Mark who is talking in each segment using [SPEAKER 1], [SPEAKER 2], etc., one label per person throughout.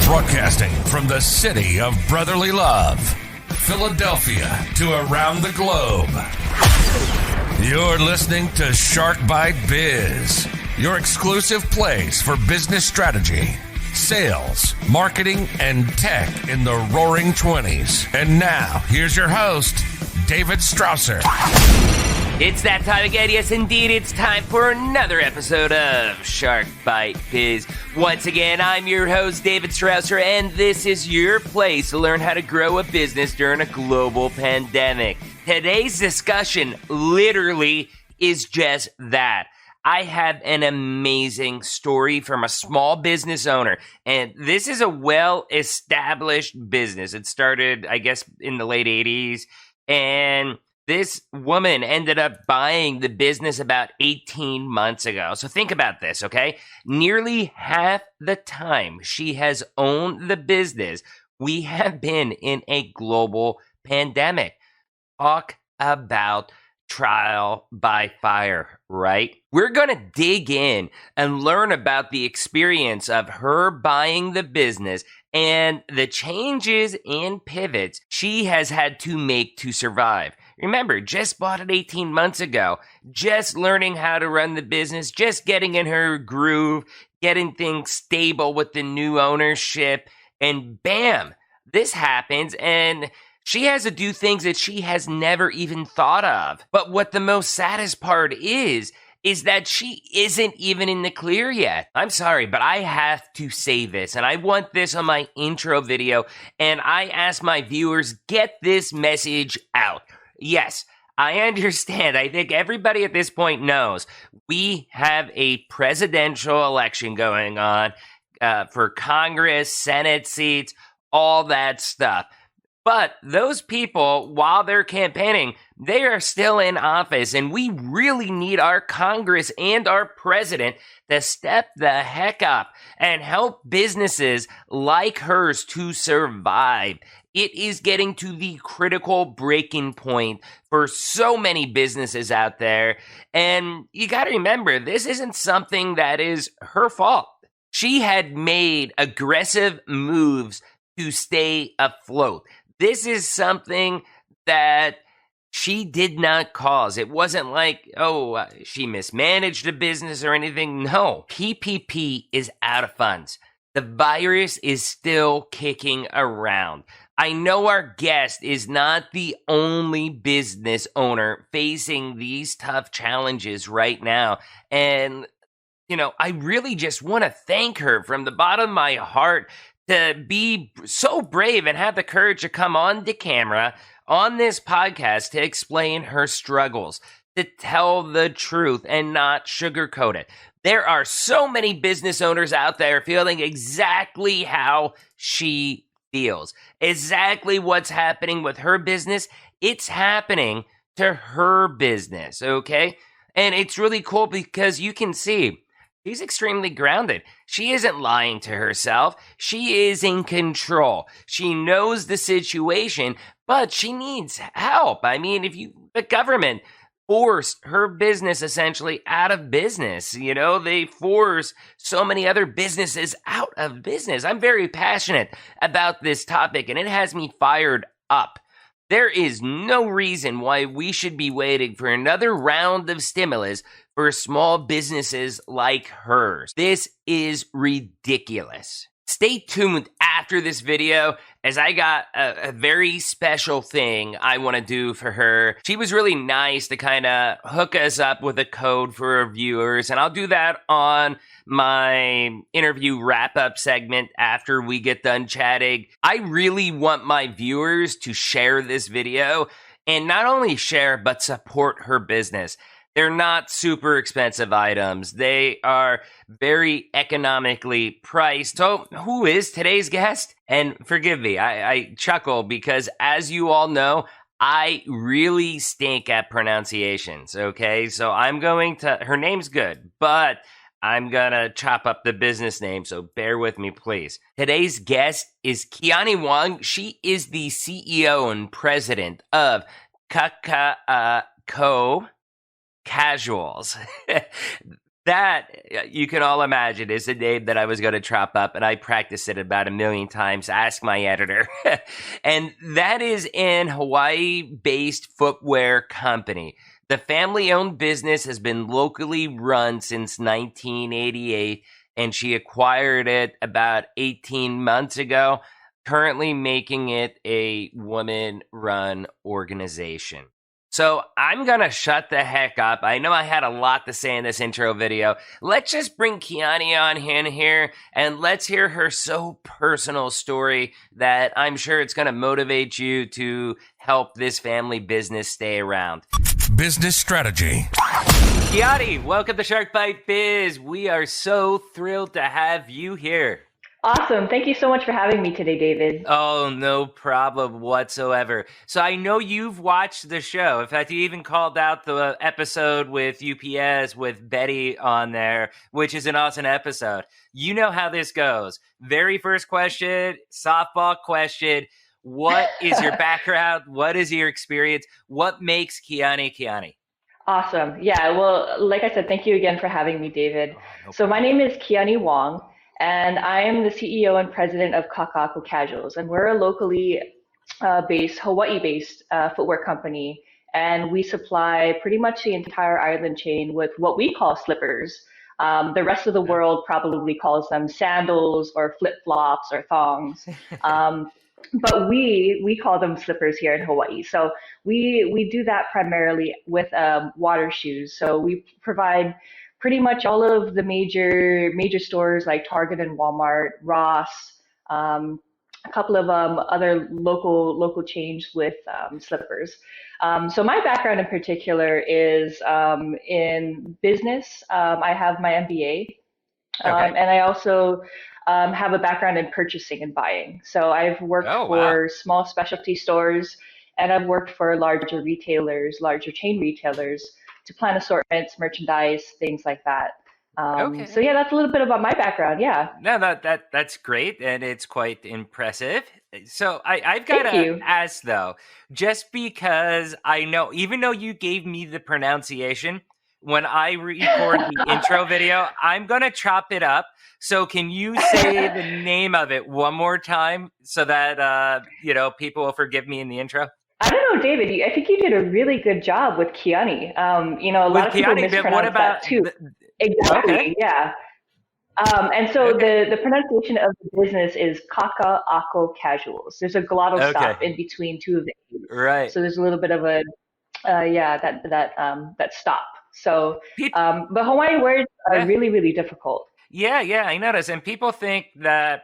[SPEAKER 1] Broadcasting from the city of brotherly love, Philadelphia, to around the globe. You're listening to Shark Bite Biz, your exclusive place for business strategy, sales, marketing, and tech in the roaring 20s. And now, here's your host, David Strausser.
[SPEAKER 2] It's that time again. Yes, indeed. It's time for another episode of Shark Bite Biz. Once again, I'm your host, David Strausser, and this is your place to learn how to grow a business during a global pandemic. Today's discussion literally is just that. I have an amazing story from a small business owner, and this is a well-established business. It started, I guess, in the late 80s, and this woman ended up buying the business about 18 months ago. So think about this, okay? Nearly half the time she has owned the business, we have been in a global pandemic. Talk about trial by fire, right? We're going to dig in and learn about the experience of her buying the business and the changes and pivots she has had to make to survive. Remember, just bought it 18 months ago, just learning how to run the business, just getting in her groove, getting things stable with the new ownership, and bam, this happens, and she has to do things that she has never even thought of. But what the most saddest part is that she isn't even in the clear yet. I'm sorry, but I have to say this, and I want this on my intro video, and I ask my viewers, get this message out. Yes, I understand. I think everybody at this point knows we have a presidential election going on for Congress, Senate seats, all that stuff. But those people, while they're campaigning, they are still in office, and we really need our Congress and our president to step the heck up and help businesses like hers to survive. It is getting to the critical breaking point for so many businesses out there. And you got to remember, this isn't something that is her fault. She had made aggressive moves to stay afloat. This is something that she did not cause. It wasn't like, she mismanaged a business or anything. No, PPP is out of funds. The virus is still kicking around. I know our guest is not the only business owner facing these tough challenges right now. And, I really just want to thank her from the bottom of my heart to be so brave and have the courage to come on the camera on this podcast to explain her struggles, to tell the truth and not sugarcoat it. There are so many business owners out there feeling exactly how she feels, exactly what's happening with her business. It's happening to her business, okay? And it's really cool because you can see she's extremely grounded. She isn't lying to herself. She is in control. She knows the situation, but she needs help. I mean, the government forced her business essentially out of business. They force so many other businesses out of business. I'm very passionate about this topic, and it has me fired up. There is no reason why we should be waiting for another round of stimulus for small businesses like hers. This is ridiculous. Stay tuned after this video as I got a very special thing I want to do for her. She was really nice to kind of hook us up with a code for our viewers, and I'll do that on my interview wrap-up segment after we get done chatting. I really want my viewers to share this video, and not only share, but support her business. They're not super expensive items. They are very economically priced. So who is today's guest? And forgive me, I chuckle because as you all know, I really stink at pronunciations, okay? So her name's good, but I'm gonna chop up the business name, so bear with me, please. Today's guest is Kiani Wong. She is the CEO and president of Kaka'ako Kasuals. That, you can all imagine, is a name that I was going to chop up, and I practiced it about a million times. Ask my editor. And that is an Hawaii-based footwear company. The family-owned business has been locally run since 1988, and she acquired it about 18 months ago, currently making it a woman-run organization. So I'm going to shut the heck up. I know I had a lot to say in this intro video. Let's just bring Kiani on in here and let's hear her so personal story that I'm sure it's going to motivate you to help this family business stay around.
[SPEAKER 1] Business strategy.
[SPEAKER 2] Kiani, welcome to Shark Bite Biz. We are so thrilled to have you here.
[SPEAKER 3] Awesome. Thank you so much for having me today, David.
[SPEAKER 2] Oh, no problem whatsoever. So I know you've watched the show. In fact, you even called out the episode with UPS with Betty on there, which is an awesome episode. You know how this goes. Very first question, softball question. What is your background? What is your experience? What makes Kiani Kiani?
[SPEAKER 3] Awesome. Yeah. Well, like I said, thank you again for having me, David. So my name is Kiani Wong. And I am the CEO and president of Kaka'ako Kasuals, and we're a locally based, Hawaii-based footwear company, and we supply pretty much the entire island chain with what we call slippers. The rest of the world probably calls them sandals or flip-flops or thongs, but we call them slippers here in Hawaii. So we do that primarily with water shoes. So we provide pretty much all of the major stores like Target and Walmart, Ross, a couple of other local chains with slippers. So my background in particular is in business. I have my MBA, and I also have a background in purchasing and buying. So I've worked for small specialty stores, and I've worked for larger retailers, larger chain retailers, to plan assortments, merchandise, things like that. So yeah, that's a little bit about my background. Yeah.
[SPEAKER 2] No, that's great, and it's quite impressive. So I've got to ask though, just because I know, even though you gave me the pronunciation, when I record the intro video, I'm gonna chop it up. So can you say the name of it one more time so that people will forgive me in the intro?
[SPEAKER 3] I don't know, David. I think you did a really good job with Kiani. A lot of people mispronounce that too. Exactly. Yeah. And so the pronunciation of the business is Kaka'ako Kasuals. There's a glottal stop in between two of the A's.
[SPEAKER 2] Right.
[SPEAKER 3] So there's a little bit of a that stop. So but Hawaiian words are really, really difficult.
[SPEAKER 2] Yeah, I noticed. And people think that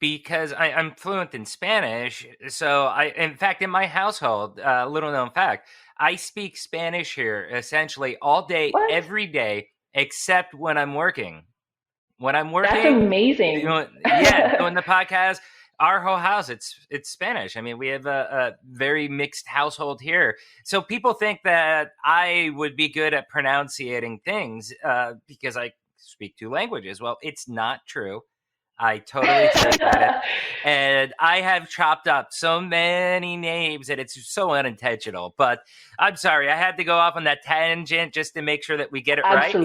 [SPEAKER 2] because I'm fluent in Spanish, so in fact, in my household, little known fact, I speak Spanish here essentially all day, every day, except when I'm working. When I'm working,
[SPEAKER 3] that's amazing.
[SPEAKER 2] Doing the podcast, our whole house, it's Spanish. I mean, we have a very mixed household here, so people think that I would be good at pronunciating things because I speak two languages. Well, it's not true. I totally take that. And I have chopped up so many names that it's so unintentional. But I'm sorry, I had to go off on that tangent just to make sure that we get it
[SPEAKER 3] right.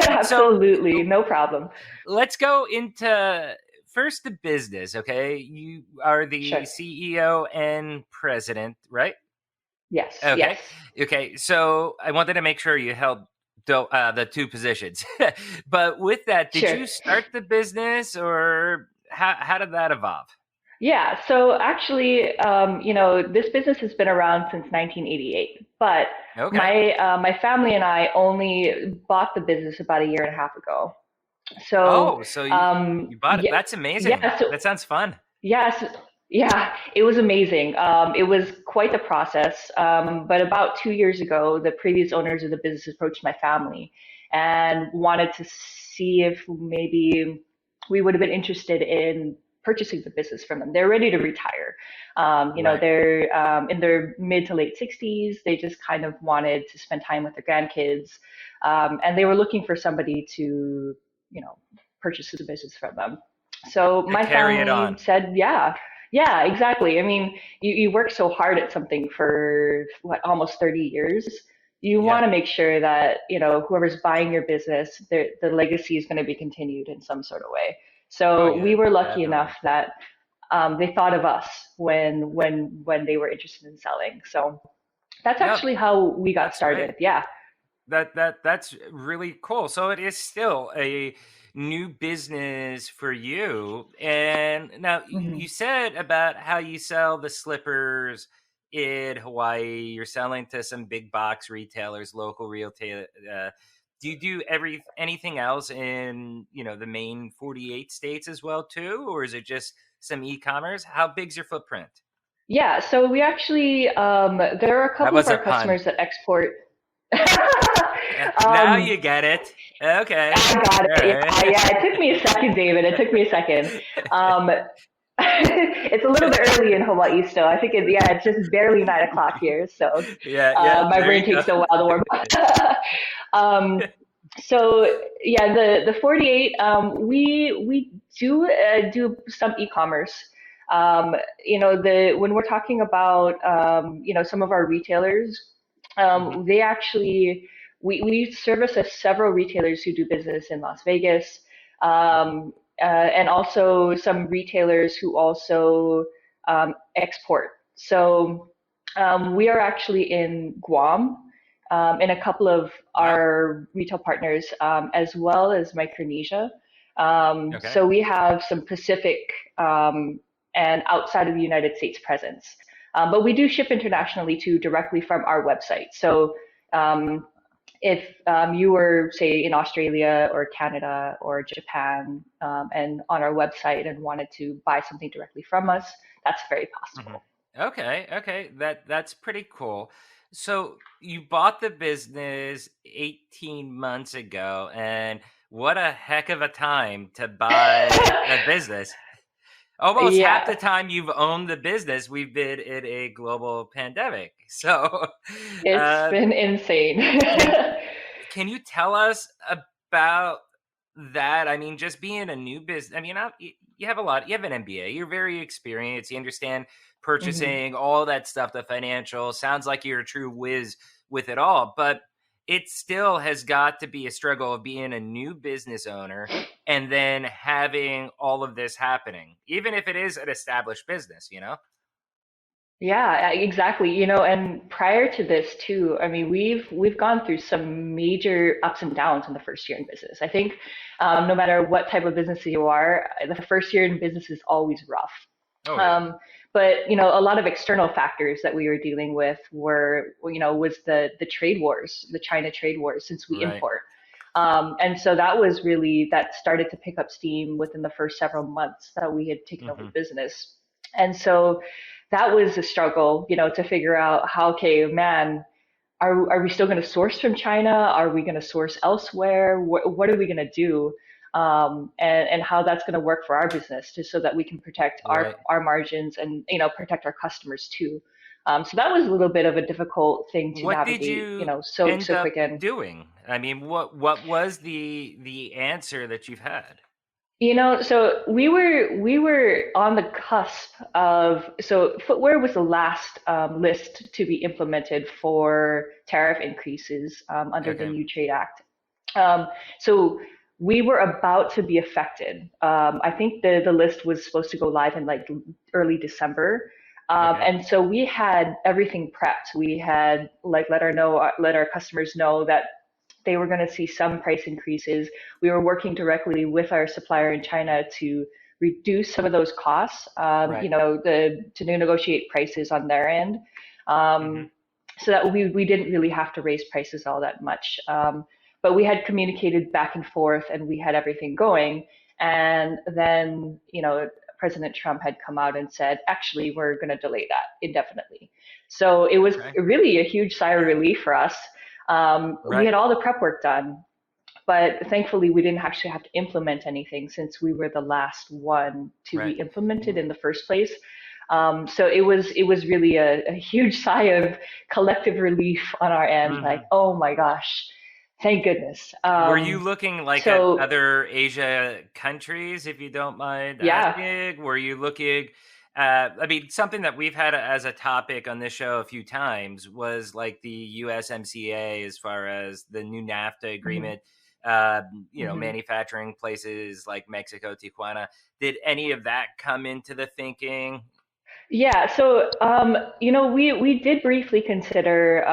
[SPEAKER 3] Absolutely. No problem.
[SPEAKER 2] Let's go into first the business, okay? You are the CEO and president, right?
[SPEAKER 3] Yes.
[SPEAKER 2] Okay.
[SPEAKER 3] Yes.
[SPEAKER 2] Okay. So I wanted to make sure you held the two positions. But with that, did you start the business or how did that evolve?
[SPEAKER 3] Yeah, so actually, this business has been around since 1988, but my family and I only bought the business about a year and a half ago. So
[SPEAKER 2] you bought it. That's amazing. Yeah, that sounds fun.
[SPEAKER 3] Yes. Yeah, it was amazing. It was quite the process. But about 2 years ago, the previous owners of the business approached my family and wanted to see if maybe we would have been interested in purchasing the business from them. They're ready to retire. They're in their mid to late 60s. They just kind of wanted to spend time with their grandkids. And they were looking for somebody to, purchase the business from them. So my family said, yeah, exactly. I mean, you work so hard at something for almost 30 years. you want to make sure that, whoever's buying your business, the legacy is going to be continued in some sort of way. So we were lucky
[SPEAKER 4] definitely.
[SPEAKER 3] enough that they thought of us when they were interested in selling. So that's actually how we got started.
[SPEAKER 4] Great.
[SPEAKER 3] Yeah.
[SPEAKER 4] That's really cool. So it is still a new business for you. And now you said about how you sell the slippers in Hawaii. You're selling to some big box retailers, local retail. Do you do anything else in the main 48 states as well too, or is it just some e-commerce? How big's your footprint?
[SPEAKER 3] Yeah. So we actually there are a couple of our customers that export.
[SPEAKER 4] Now you get it. Okay.
[SPEAKER 3] I got it. Yeah. It took me a second, David. It took me a second. It's a little bit early in Hawaii still. I think it's just barely 9 o'clock here. So my brain takes a while to warm up. So yeah, the 48, we do some e-commerce. When we're talking about some of our retailers, they actually we service several retailers who do business in Las Vegas, and also some retailers who also export. So we are actually in Guam, and a couple of our retail partners, as well as Micronesia. So we have some Pacific and outside of the United States presence. But we do ship internationally too, directly from our website. So if you were, say, in Australia or Canada or Japan, and on our website and wanted to buy something directly from us, that's very possible.
[SPEAKER 4] Okay. That's pretty cool. So you bought the business 18 months ago, and what a heck of a time to buy a business. Almost half the time you've owned the business, we've been in a global pandemic. So
[SPEAKER 3] it's been insane.
[SPEAKER 4] Can you tell us about that? I mean, just being a new business, I mean, you have an MBA, you're very experienced, you understand purchasing, all that stuff, the financial, sounds like you're a true whiz with it all, but it still has got to be a struggle of being a new business owner and then having all of this happening, even if it is an established business,
[SPEAKER 3] Yeah, exactly. And prior to this too, I mean, we've gone through some major ups and downs in the first year in business. I think no matter what type of business you are, the first year in business is always rough. But a lot of external factors that we were dealing with was the trade wars, the China trade wars, since we import. And so that started to pick up steam within the first several months that we had taken over the business. And so that was a struggle, to figure out are we still going to source from China? Are we going to source elsewhere? What are we going to do? And how that's going to work for our business, just so that we can protect our margins and, protect our customers too. So that was a little bit of a difficult thing to navigate, so quick in.
[SPEAKER 4] Doing? I mean, what was the answer that you've had?
[SPEAKER 3] So we were on the cusp of, so footwear was the last list to be implemented for tariff increases under the new Trade Act. So we were about to be affected. I think the list was supposed to go live in like early December. And so we had everything prepped. We had let our customers know that they were going to see some price increases. We were working directly with our supplier in China to reduce some of those costs, to negotiate prices on their end, so that we didn't really have to raise prices all that much. But we had communicated back and forth, and we had everything going. And then, President Trump had come out and said, actually, we're going to delay that indefinitely. So it was really a huge sigh of relief for us. We had all the prep work done, but thankfully we didn't actually have to implement anything, since we were the last one to be implemented in the first place. So it was really a huge sigh of collective relief on our end, like, oh my gosh, thank goodness.
[SPEAKER 4] Were you looking at other Asia countries, if you don't mind asking? Were you looking I mean, something that we've had as a topic on this show a few times was like the USMCA as far as the new NAFTA agreement. Manufacturing places like Mexico, Tijuana. Did any of that come into the thinking?
[SPEAKER 3] Yeah, so we did briefly consider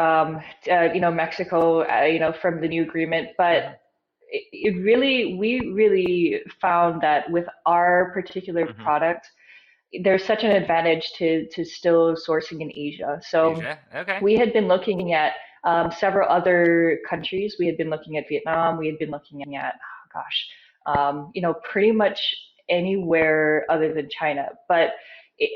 [SPEAKER 3] Mexico from the new agreement, but we really found that with our particular product, there's such an advantage to still sourcing in Asia. So
[SPEAKER 4] Asia, okay.
[SPEAKER 3] we had been looking at several other countries. We had been looking at Vietnam. We had been looking at, pretty much anywhere other than China. But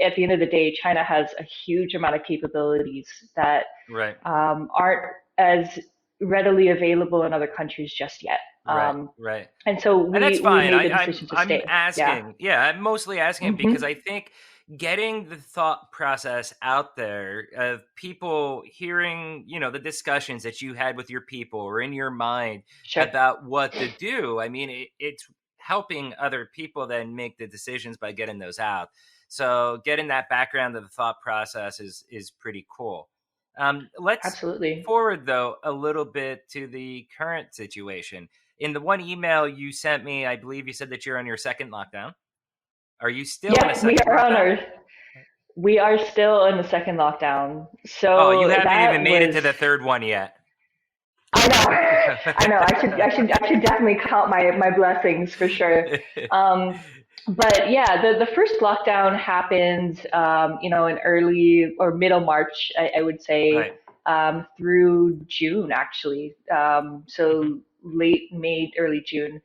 [SPEAKER 3] at the end of the day, China has a huge amount of capabilities that
[SPEAKER 4] Right.
[SPEAKER 3] aren't as readily available in other countries just yet.
[SPEAKER 4] Right.
[SPEAKER 3] And so
[SPEAKER 4] And that's
[SPEAKER 3] we
[SPEAKER 4] fine.
[SPEAKER 3] made the decision to
[SPEAKER 4] I'm
[SPEAKER 3] stay.
[SPEAKER 4] asking. Yeah, I'm mostly asking
[SPEAKER 3] Hmm.
[SPEAKER 4] because I think getting the thought process out there of people hearing, the discussions that you had with your people or in your mind
[SPEAKER 3] Sure.
[SPEAKER 4] about what to do. I mean, it's helping other people then make the decisions by getting those out. So getting that background of the thought process is pretty cool. Let's
[SPEAKER 3] Absolutely.
[SPEAKER 4] forward though a little bit to the current situation. In the one email you sent me, I believe you said that you're on your second lockdown. Are you still in a
[SPEAKER 3] Yeah,
[SPEAKER 4] second lockdown?
[SPEAKER 3] we are still in the second lockdown.
[SPEAKER 4] Oh, you
[SPEAKER 3] So
[SPEAKER 4] haven't even
[SPEAKER 3] that
[SPEAKER 4] made it
[SPEAKER 3] was,
[SPEAKER 4] to the third one yet.
[SPEAKER 3] I know, I know. I should definitely count my blessings for sure. Um, but yeah, the first lockdown happened, in early or middle March, I would say,
[SPEAKER 4] Right.
[SPEAKER 3] through June actually. So late May, early June.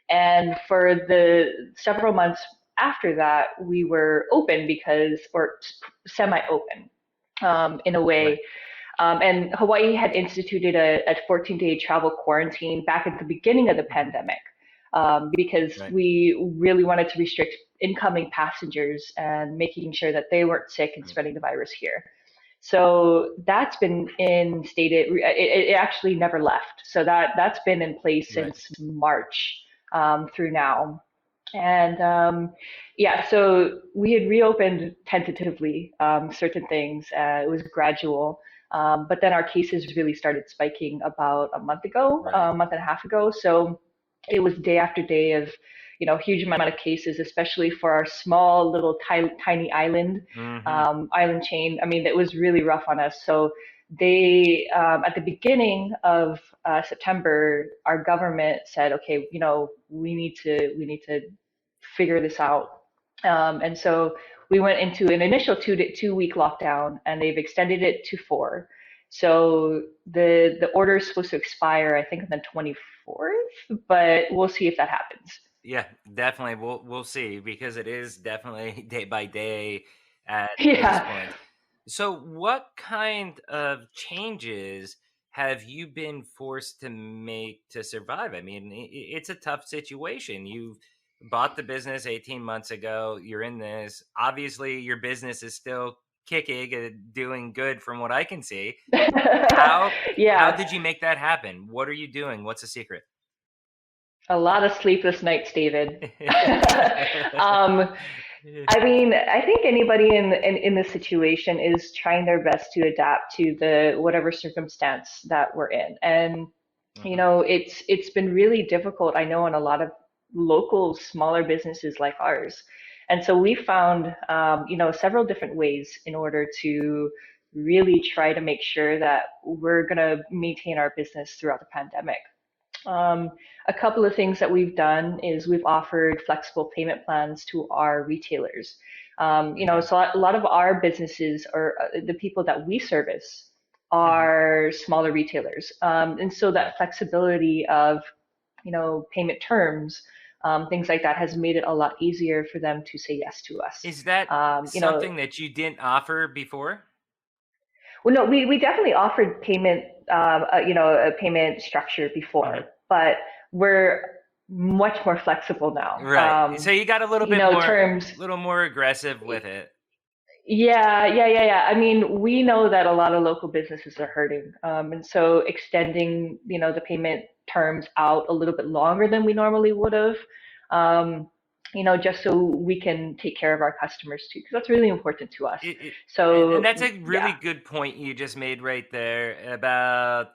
[SPEAKER 3] And for the several months after that, we were open or semi-open, in a
[SPEAKER 4] Right.
[SPEAKER 3] way. And Hawaii had instituted a 14-day travel quarantine back at the beginning of the pandemic, because
[SPEAKER 4] Right.
[SPEAKER 3] we really wanted to restrict incoming passengers and making sure that they weren't sick and spreading the virus here. So that's been instated. It actually never left. So that's been in place
[SPEAKER 4] Right.
[SPEAKER 3] since March, through now. And yeah, so we had reopened tentatively, certain things. It was gradual. But then our cases really started spiking about a month ago,
[SPEAKER 4] Right.
[SPEAKER 3] a month and a half ago. So it was day after day of, huge amount of cases, especially for our small little tiny island,
[SPEAKER 4] Mm-hmm.
[SPEAKER 3] island chain. I mean, it was really rough on us. So they, at the beginning of September, our government said, okay, we need to figure this out. And so we went into an initial 2 week lockdown, and they've extended it to 4. So the order is supposed to expire, I think, on the 24th, but we'll see if that happens.
[SPEAKER 4] Yeah, definitely. We'll see because it is definitely day by day at this
[SPEAKER 3] Yeah.
[SPEAKER 4] point. So, what kind of changes have you been forced to make to survive? I mean, it's a tough situation. You bought the business 18 months ago. You're in this. Obviously, your business is still kicking and doing good from what I can see. How
[SPEAKER 3] Yeah.
[SPEAKER 4] did you make that happen? What are you doing? What's the secret?
[SPEAKER 3] A lot of sleepless nights, David. um, I mean, I think anybody in this situation is trying their best to adapt to the whatever circumstance that we're in. And
[SPEAKER 4] Mhm.
[SPEAKER 3] it's been really difficult, I know, in a lot of local smaller businesses like ours. And so we found, several different ways in order to really try to make sure that we're going to maintain our business throughout the pandemic. Um, a couple of things that we've done is we've offered flexible payment plans to our retailers.
[SPEAKER 4] Okay.
[SPEAKER 3] So a lot of our businesses, or the people that we service,
[SPEAKER 4] Mhm.
[SPEAKER 3] are smaller retailers. And so
[SPEAKER 4] Right.
[SPEAKER 3] that flexibility of, payment terms, things like that has made it a lot easier for them to say yes to us.
[SPEAKER 4] Is that
[SPEAKER 3] Um, you know,
[SPEAKER 4] something that you didn't offer before?
[SPEAKER 3] Well, no, we definitely offered payment, a payment structure before,
[SPEAKER 4] Mhm.
[SPEAKER 3] but we're much more flexible now.
[SPEAKER 4] Right. So you got a
[SPEAKER 3] Terms.
[SPEAKER 4] little more aggressive with it.
[SPEAKER 3] Yeah, yeah, yeah, yeah. I mean, we know that a lot of local businesses are hurting, and so extending, the payment terms out a little bit longer than we normally would have, um, just so we can take care of our customers too, because that's really important to us.
[SPEAKER 4] And
[SPEAKER 3] So
[SPEAKER 4] that's a really
[SPEAKER 3] yeah.
[SPEAKER 4] good point you just made right there about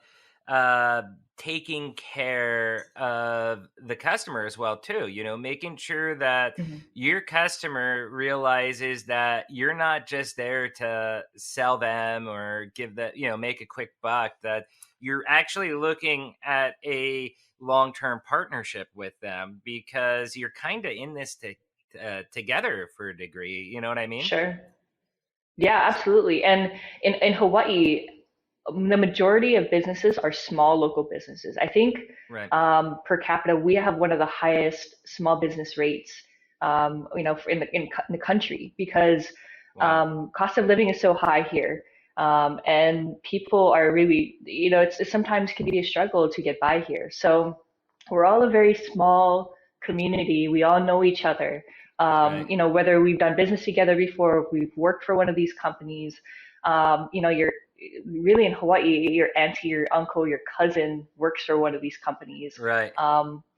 [SPEAKER 4] taking care of the customer as well too. Making sure that
[SPEAKER 3] Mhm.
[SPEAKER 4] your customer realizes that you're not just there to sell them or give that, make a quick buck, that you're actually looking at a long-term partnership with them, because you're kind of in this together for a degree. You know what I mean?
[SPEAKER 3] Sure. Yeah, absolutely. And in Hawaii, the majority of businesses are small local businesses. I think
[SPEAKER 4] Right.
[SPEAKER 3] per capita, we have one of the highest small business rates, in the country, because
[SPEAKER 4] Wow.
[SPEAKER 3] cost of living is so high here. And people are really, it sometimes can be a struggle to get by here. So we're all a very small community. We all know each other.
[SPEAKER 4] Right.
[SPEAKER 3] Whether we've done business together before, we've worked for one of these companies, you're really in Hawaii, your auntie, your uncle, your cousin works for one of these companies.
[SPEAKER 4] Right.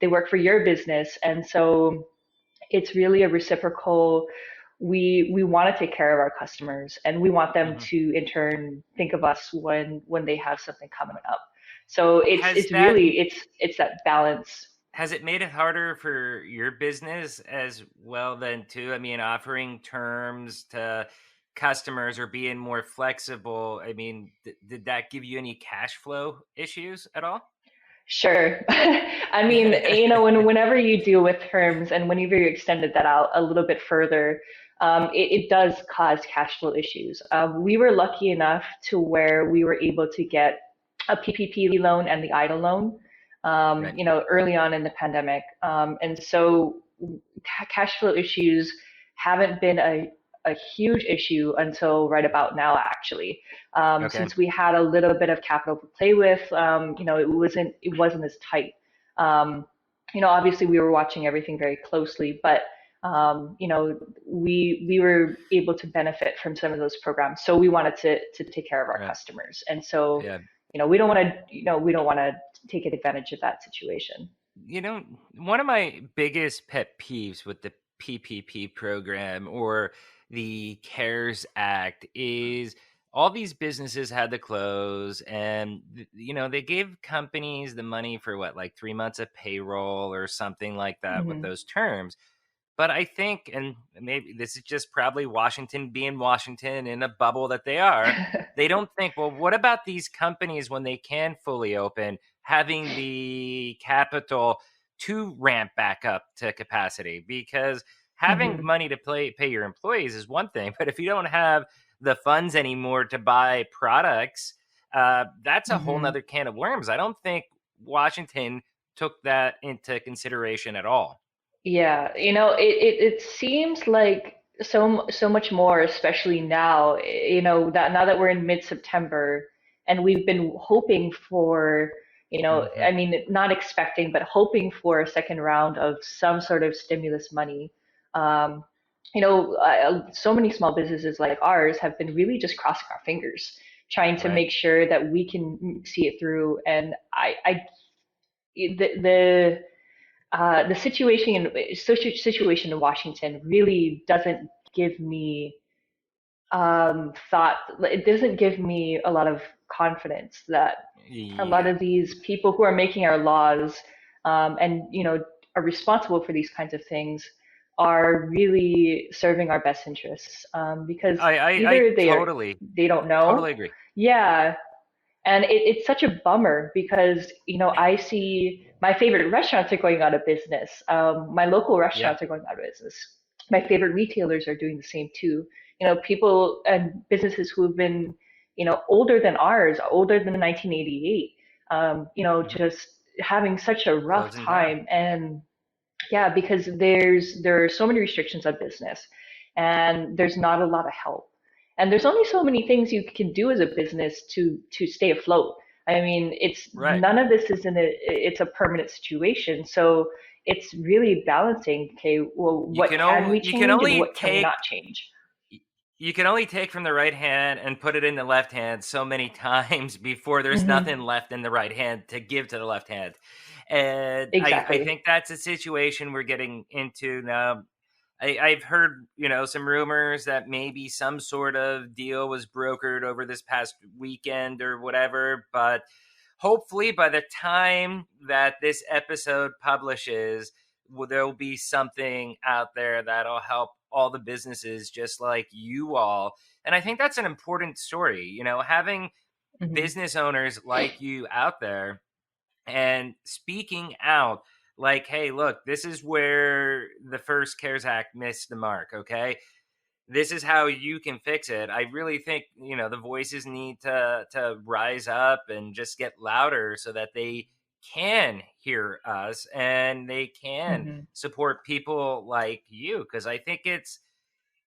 [SPEAKER 3] They work for your business. And so it's really a reciprocal. We want to take care of our customers, and we want them
[SPEAKER 4] Mhm.
[SPEAKER 3] to in turn think of us when they have something coming up. So it's
[SPEAKER 4] Has
[SPEAKER 3] it's
[SPEAKER 4] that
[SPEAKER 3] really it's that balance.
[SPEAKER 4] has it made it harder for your business as well then too? I mean, offering terms to customers or being more flexible. I mean, did that give you any cash flow issues at all?
[SPEAKER 3] Sure. I mean, whenever you deal with terms and whenever you extended that out a little bit further, it does cause cash flow issues. We were lucky enough to where we were able to get a PPP loan and the idle loan,
[SPEAKER 4] Right.
[SPEAKER 3] early on in the pandemic. And so cash flow issues haven't been a huge issue until right about now, actually.
[SPEAKER 4] Okay.
[SPEAKER 3] Since we had a little bit of capital to play with, it wasn't as tight. Obviously we were watching everything very closely, but we were able to benefit from some of those programs. So we wanted to take care of our
[SPEAKER 4] Right.
[SPEAKER 3] customers, and so
[SPEAKER 4] Yeah.
[SPEAKER 3] we don't want to take advantage of that situation.
[SPEAKER 4] You know, one of my biggest pet peeves with the PPP program or the CARES Act is all these businesses had to close, and they gave companies the money for what, like 3 months of payroll or something like that with
[SPEAKER 3] Hmm.
[SPEAKER 4] those terms. But I think, and maybe this is just probably Washington being Washington in a bubble that they don't think, well, what about these companies when they can fully open, having the capital to ramp back up to capacity? Because having
[SPEAKER 3] Hmm.
[SPEAKER 4] money to pay your employees is one thing, but if you don't have the funds anymore to buy products, that's a whole
[SPEAKER 3] Hmm.
[SPEAKER 4] nother can of worms. I don't think Washington took that into consideration at all.
[SPEAKER 3] Yeah, it seems like so much more, especially now, that now that we're in mid-September and we've been hoping for,
[SPEAKER 4] Hmm.
[SPEAKER 3] I mean, not expecting, but hoping for a second round of some sort of stimulus money. Um, so many small businesses like ours have been really just crossing our fingers, trying to
[SPEAKER 4] Right.
[SPEAKER 3] make sure that we can see it through. And the situation in Washington really doesn't give me thought. It doesn't give me a lot of confidence that a lot
[SPEAKER 4] Yeah.
[SPEAKER 3] of these people who are making our laws, and are responsible for these kinds of things, are really serving our best interests. Because
[SPEAKER 4] I
[SPEAKER 3] either they don't know,
[SPEAKER 4] totally agree.
[SPEAKER 3] yeah, and it's such a bummer because, I see my favorite restaurants are going out of business. My local
[SPEAKER 4] Yeah.
[SPEAKER 3] restaurants are going out of business. My favorite retailers are doing the same too. People and businesses who have been, older than ours, older than 1988,
[SPEAKER 4] Mhm.
[SPEAKER 3] just having such a rough
[SPEAKER 4] Closing down.
[SPEAKER 3] time. And yeah, because there are so many restrictions on business, and there's not a lot of help. And there's only so many things you can do as a business to stay afloat. I mean, it's
[SPEAKER 4] Right.
[SPEAKER 3] none of this is it's a permanent situation. So it's really balancing, okay, well,
[SPEAKER 4] You
[SPEAKER 3] what
[SPEAKER 4] can
[SPEAKER 3] can
[SPEAKER 4] only
[SPEAKER 3] we
[SPEAKER 4] you can
[SPEAKER 3] change and
[SPEAKER 4] only
[SPEAKER 3] what can we
[SPEAKER 4] take
[SPEAKER 3] not change?
[SPEAKER 4] you can only take from the right hand and put it in the left hand so many times before there's nothing
[SPEAKER 3] Hmm.
[SPEAKER 4] left in the right hand to give to the left hand. And I
[SPEAKER 3] Exactly.
[SPEAKER 4] think that's a situation we're getting into now. I've heard, some rumors that maybe some sort of deal was brokered over this past weekend or whatever. But hopefully by the time that this episode publishes, there'll be something out there that'll help all the businesses just like you all. And I think that's an important story, having business owners like you out there and speaking out like, hey, look, this is where the first CARES Act missed the mark. Okay. This is how you can fix it. I really think, the voices need to rise up and just get louder so that they can hear us and they can support people like you. Because I think it's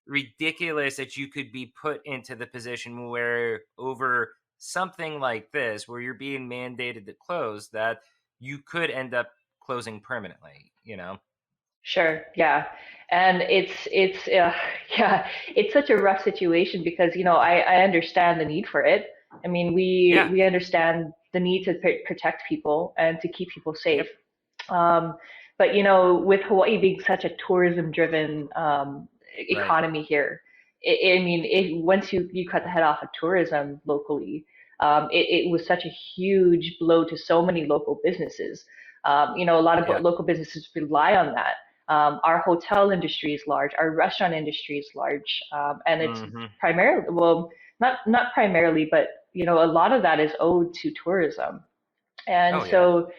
[SPEAKER 4] ridiculous that you could be put into the position where over something like this, where you're being mandated to close, that you could end up closing permanently.
[SPEAKER 3] Sure, yeah. And yeah, it's such a rough situation because, I understand the need for it. I mean,
[SPEAKER 4] Yeah.
[SPEAKER 3] we understand the need to protect people and to keep people safe.
[SPEAKER 4] Yep.
[SPEAKER 3] But, with Hawaii being such a tourism-driven
[SPEAKER 4] Right.
[SPEAKER 3] economy here, I mean, once you cut the head off of tourism locally, it was such a huge blow to so many local businesses. A lot of
[SPEAKER 4] Yeah.
[SPEAKER 3] local businesses rely on that. Our hotel industry is large, our restaurant industry is large, and it's
[SPEAKER 4] Hmm.
[SPEAKER 3] primarily, well, not primarily, but a lot of that is owed to tourism. And
[SPEAKER 4] Oh yeah.
[SPEAKER 3] so,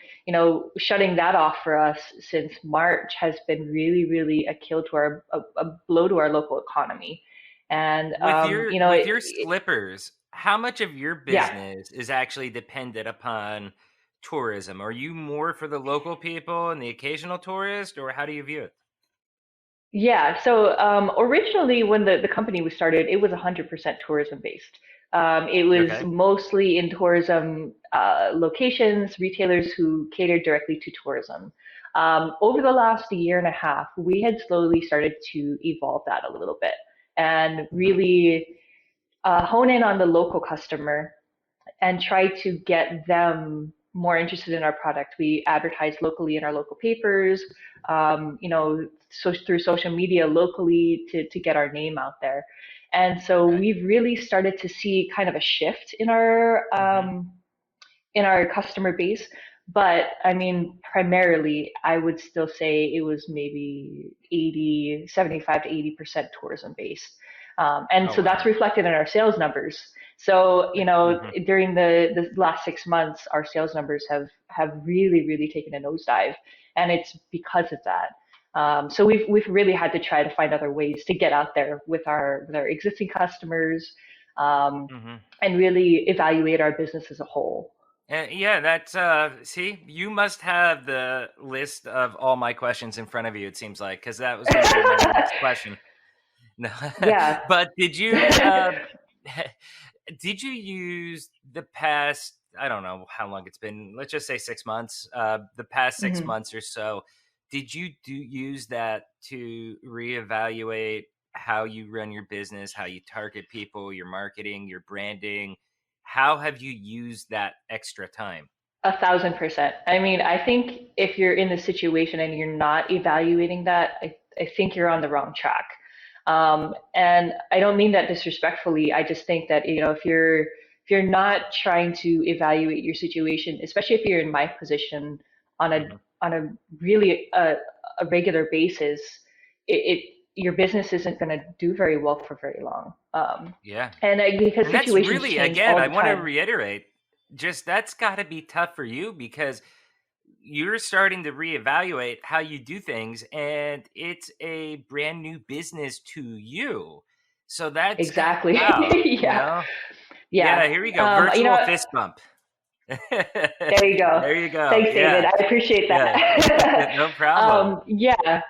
[SPEAKER 3] shutting that off for us since March has been really, really a kill to a blow to our local economy. And
[SPEAKER 4] With your
[SPEAKER 3] it,
[SPEAKER 4] slippers, how much of your
[SPEAKER 3] yeah.
[SPEAKER 4] business is actually dependent upon tourism? Are you more for the local people and the occasional tourist, or how do you view it?
[SPEAKER 3] Yeah, so originally when the company was started, it was 100% tourism based. It was
[SPEAKER 4] Okay.
[SPEAKER 3] mostly in tourism locations, retailers who catered directly to tourism. Over the last year and a half, we had slowly started to evolve that a little bit and
[SPEAKER 4] Hmm.
[SPEAKER 3] really hone in on the local customer and try to get them more interested in our product. We advertise locally in our local papers, so through social media locally to get our name out there. And so
[SPEAKER 4] Okay.
[SPEAKER 3] we've really started to see kind of a shift
[SPEAKER 4] Hmm.
[SPEAKER 3] in our customer base. But I mean, primarily, I would still say it was maybe 75 to 80% tourism based. And
[SPEAKER 4] Oh
[SPEAKER 3] so that's
[SPEAKER 4] wow.
[SPEAKER 3] reflected in our sales numbers. So,
[SPEAKER 4] Hmm.
[SPEAKER 3] during the last 6 months, our sales numbers have really, really taken a nosedive. And it's because of that. So we've really had to try to find other ways to get out there with our existing customers, um,
[SPEAKER 4] Hmm.
[SPEAKER 3] and really evaluate our business as a whole.
[SPEAKER 4] Yeah, that's see, you must have the list of all my questions in front of you, it seems like, because that was going to be my next question. No,
[SPEAKER 3] Yeah.
[SPEAKER 4] but did you use the past, I don't know how long it's been, let's just say 6 months, the past six
[SPEAKER 3] hmm
[SPEAKER 4] months or so, did you use that to reevaluate how you run your business, how you target people, your marketing, your branding? How have you used that extra time?
[SPEAKER 3] 1,000%. I mean, I think if you're in the situation and you're not evaluating that, I think you're on the wrong track. And I don't mean that disrespectfully. I just think that, if you're not trying to evaluate your situation, especially if you're in my position on a
[SPEAKER 4] Hmm.
[SPEAKER 3] on a really a regular basis, it your business isn't going to do very well for very long.
[SPEAKER 4] Yeah.
[SPEAKER 3] Because
[SPEAKER 4] And that's
[SPEAKER 3] situations
[SPEAKER 4] really,
[SPEAKER 3] change
[SPEAKER 4] again,
[SPEAKER 3] all
[SPEAKER 4] I
[SPEAKER 3] the
[SPEAKER 4] want to
[SPEAKER 3] time.
[SPEAKER 4] reiterate, just that's got to be tough for you because you're starting to reevaluate how you do things and it's a brand new business to you. So that's
[SPEAKER 3] Exactly.
[SPEAKER 4] tough, you
[SPEAKER 3] Yeah.
[SPEAKER 4] know?
[SPEAKER 3] Yeah.
[SPEAKER 4] Yeah, here we go.
[SPEAKER 3] You
[SPEAKER 4] Virtual
[SPEAKER 3] know,
[SPEAKER 4] fist bump.
[SPEAKER 3] there you go.
[SPEAKER 4] There you go.
[SPEAKER 3] Thanks, David.
[SPEAKER 4] Yeah.
[SPEAKER 3] I appreciate
[SPEAKER 4] Yeah.
[SPEAKER 3] that.
[SPEAKER 4] No problem.
[SPEAKER 3] Yeah.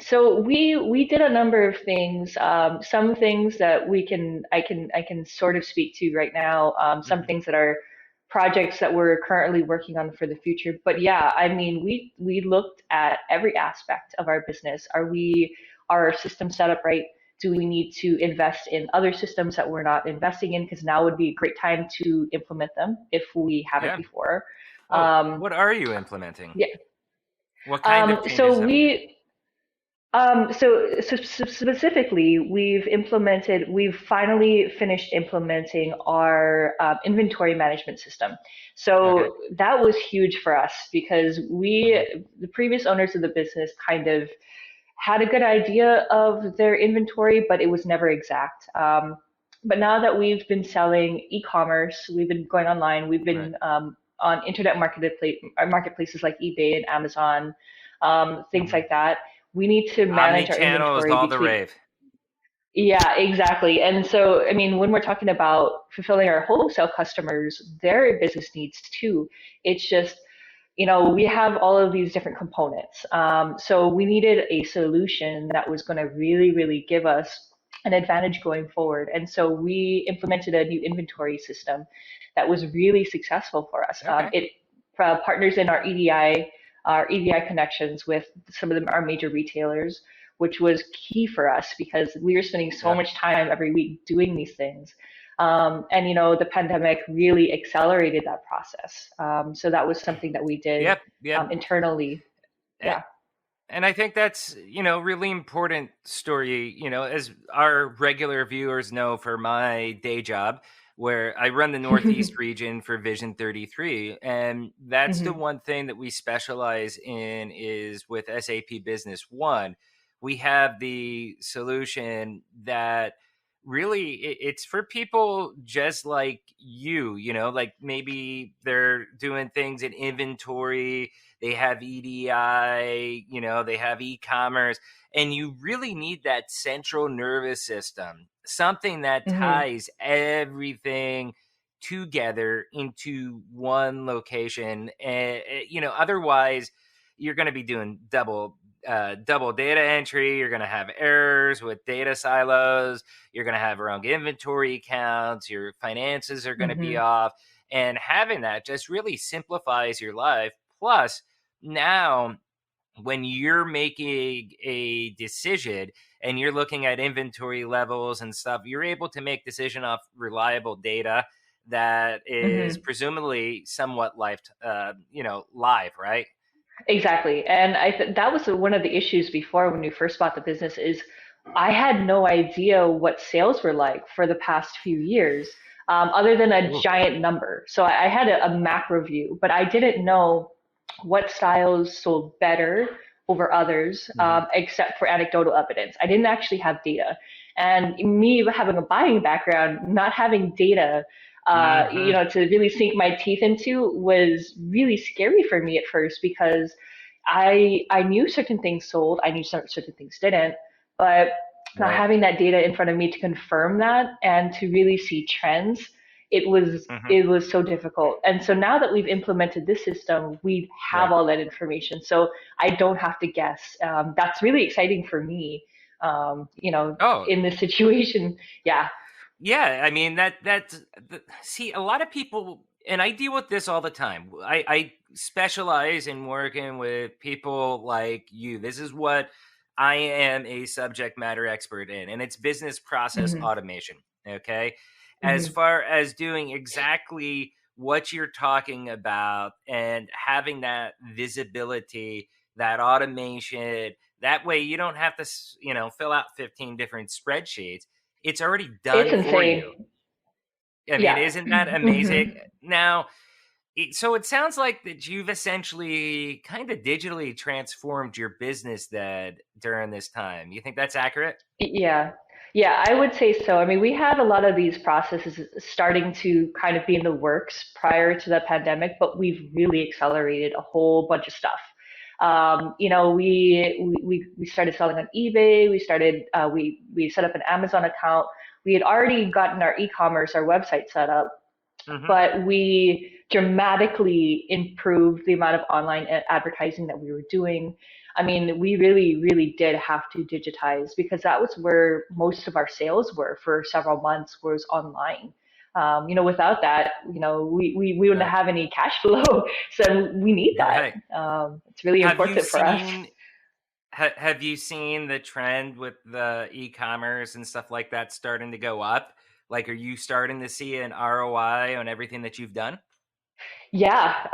[SPEAKER 3] So we did a number of things. Some things that I can sort of speak to right now. Some
[SPEAKER 4] Hmm.
[SPEAKER 3] things that are projects that we're currently working on for the future. But yeah, I mean, we looked at every aspect of our business. Are our systems set up right? Do we need to invest in other systems that we're not investing in? Because now would be a great time to implement them if we haven't
[SPEAKER 4] Yeah.
[SPEAKER 3] before.
[SPEAKER 4] Oh,
[SPEAKER 3] Um,
[SPEAKER 4] what are you implementing?
[SPEAKER 3] yeah.
[SPEAKER 4] What kind of
[SPEAKER 3] So
[SPEAKER 4] changes have you made?
[SPEAKER 3] we So specifically, we've finally finished implementing our inventory management system.
[SPEAKER 4] Okay.
[SPEAKER 3] So that was huge for us because
[SPEAKER 4] Hmm.
[SPEAKER 3] the previous owners of the business kind of had a good idea of their inventory, but it was never exact. But now that we've been selling e-commerce, we've been going online, we've
[SPEAKER 4] Right.
[SPEAKER 3] been on internet marketplaces like eBay and Amazon, things
[SPEAKER 4] Hmm.
[SPEAKER 3] like that. We need to manage our
[SPEAKER 4] Omni-channel is
[SPEAKER 3] inventory
[SPEAKER 4] all the
[SPEAKER 3] between,
[SPEAKER 4] rave.
[SPEAKER 3] yeah, exactly. And so, I mean, when we're talking about fulfilling our wholesale customers, their business needs too. It's just, we have all of these different components. So we needed a solution that was going to really, really give us an advantage going forward. And so we implemented a new inventory system that was really successful for us.
[SPEAKER 4] Okay.
[SPEAKER 3] It partners in our EDI connections with some of our major retailers, which was key for us because we were spending so
[SPEAKER 4] Yeah.
[SPEAKER 3] much time every week doing these things. And the pandemic really accelerated that process. So that was something that we did
[SPEAKER 4] Yep. Yep.
[SPEAKER 3] internally.
[SPEAKER 4] A-
[SPEAKER 3] Yeah.
[SPEAKER 4] And I think that's, really important story, as our regular viewers know for my day job, where I run the Northeast region for Vision 33. And that's the
[SPEAKER 3] Hmm.
[SPEAKER 4] one thing that we specialize in is with SAP Business One. We have the solution that really it's for people just like like maybe they're doing things in inventory, they have EDI, they have e-commerce, and you really need that central nervous system, something that
[SPEAKER 3] Hmm.
[SPEAKER 4] ties everything together into one location. And otherwise you're going to be doing double data entry. You're going to have errors with data silos. You're going to have wrong inventory counts. Your finances are going to be
[SPEAKER 3] Hmm.
[SPEAKER 4] off. And having that just really simplifies your life. Plus, now when you're making a decision and you're looking at inventory levels and stuff, you're able to make decision off reliable data that is
[SPEAKER 3] Hmm.
[SPEAKER 4] presumably somewhat live, right?
[SPEAKER 3] Exactly. And that was one of the issues before when we first bought the business is I had no idea what sales were like for the past few years, other than a
[SPEAKER 4] Ooh.
[SPEAKER 3] giant number. So I had a macro view, but I didn't know what styles sold better over others,
[SPEAKER 4] Hmm.
[SPEAKER 3] except for anecdotal evidence. I didn't actually have data. And me having a buying background, not having data
[SPEAKER 4] Hmm.
[SPEAKER 3] to really sink my teeth into was really scary for me at first because I knew certain things sold, I knew certain things didn't, but not
[SPEAKER 4] Right.
[SPEAKER 3] having that data in front of me to confirm that and to really see trends, it was
[SPEAKER 4] Hmm.
[SPEAKER 3] it was so difficult. And so now that we've implemented this system, we have
[SPEAKER 4] Right.
[SPEAKER 3] all that information, so I don't have to guess. That's really exciting for me.
[SPEAKER 4] Oh,
[SPEAKER 3] In this situation, yeah.
[SPEAKER 4] yeah, I mean see, a lot of people, and I deal with this all the time. I specialize in working with people like you. This is what I am a subject matter expert in, and it's business process
[SPEAKER 3] Hmm.
[SPEAKER 4] automation. Okay, as
[SPEAKER 3] Hmm.
[SPEAKER 4] far as doing exactly what you're talking about and having that visibility, that automation. That way, you don't have to, fill out 15 different spreadsheets. It's already
[SPEAKER 3] It's
[SPEAKER 4] done for you.
[SPEAKER 3] insane.
[SPEAKER 4] I mean,
[SPEAKER 3] Yeah.
[SPEAKER 4] isn't that
[SPEAKER 3] Hmm.
[SPEAKER 4] amazing? Now, so it sounds like that you've essentially kind of digitally transformed your business then during this time. You think that's accurate?
[SPEAKER 3] Yeah. Yeah, I would say so. I mean, we had a lot of these processes starting to kind of be in the works prior to the pandemic, but we've really accelerated a whole bunch of stuff. We started selling on eBay. We set up an Amazon account. We had already gotten our e-commerce, our website set up,
[SPEAKER 4] Hmm.
[SPEAKER 3] but we dramatically improved the amount of online advertising that we were doing. I mean, we really, really did have to digitize because that was where most of our sales were for several months was online. Without that, we wouldn't
[SPEAKER 4] Right.
[SPEAKER 3] have any cash flow. So we need that.
[SPEAKER 4] Right.
[SPEAKER 3] It's really
[SPEAKER 4] Have you
[SPEAKER 3] important for us.
[SPEAKER 4] seen have you seen the trend with the e-commerce and stuff like that starting to go up? Like, are you starting to see an ROI on everything that you've done?
[SPEAKER 3] Yeah,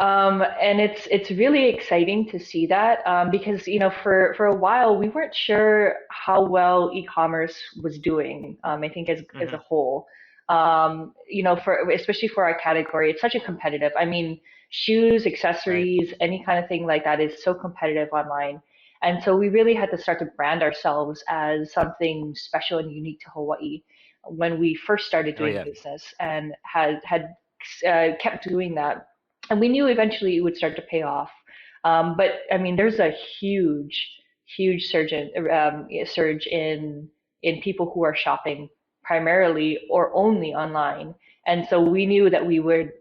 [SPEAKER 3] and it's really exciting to see that because for a while we weren't sure how well e-commerce was doing. I think as a
[SPEAKER 4] Hmm.
[SPEAKER 3] whole, for especially for our category, it's such a competitive. I mean, shoes,
[SPEAKER 4] Right.
[SPEAKER 3] accessories, any kind of thing like that is so competitive online, and so we really had to start to brand ourselves as something special and unique to Hawaii when we first started
[SPEAKER 4] Oh
[SPEAKER 3] doing
[SPEAKER 4] yeah.
[SPEAKER 3] business and had kept doing that, and we knew eventually it would start to pay off. But I mean, there's a huge surge in people who are shopping primarily or only online. And so we knew that we were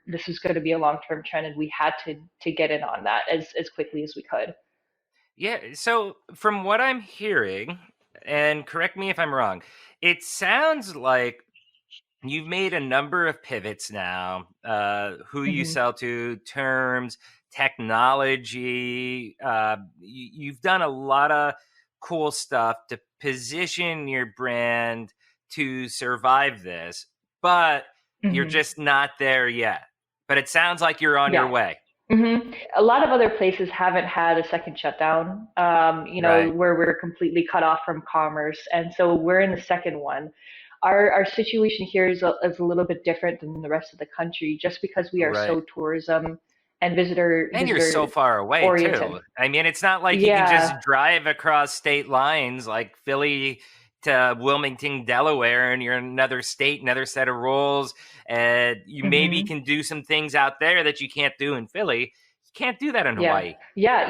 [SPEAKER 3] this was going to be a long-term trend, and we had to get in on that as quickly as we could.
[SPEAKER 4] Yeah. So from what I'm hearing, and correct me if I'm wrong, it sounds like you've made a number of pivots now. Who you
[SPEAKER 3] Hmm.
[SPEAKER 4] sell to, terms, technology. You've done a lot of cool stuff to position your brand to survive this, but you're
[SPEAKER 3] Hmm.
[SPEAKER 4] just not there yet. But it sounds like you're on your
[SPEAKER 3] Yeah.
[SPEAKER 4] way.
[SPEAKER 3] A lot of other places haven't had a second shutdown,
[SPEAKER 4] Right.
[SPEAKER 3] where we're completely cut off from commerce, and so we're in the second one. Our situation here is a little bit different than the rest of the country, just because we are
[SPEAKER 4] Right.
[SPEAKER 3] so tourism and visitor
[SPEAKER 4] And you're so
[SPEAKER 3] visitor
[SPEAKER 4] far away
[SPEAKER 3] oriented.
[SPEAKER 4] too. I mean, it's not like you can
[SPEAKER 3] Yeah.
[SPEAKER 4] just drive across state lines like Philly to Wilmington, Delaware, and you're in another state, another set of rules. And you maybe
[SPEAKER 3] Hmm.
[SPEAKER 4] can do some things out there that you can't do in Philly. You can't do that in
[SPEAKER 3] Yeah,
[SPEAKER 4] Hawaii.
[SPEAKER 3] yeah.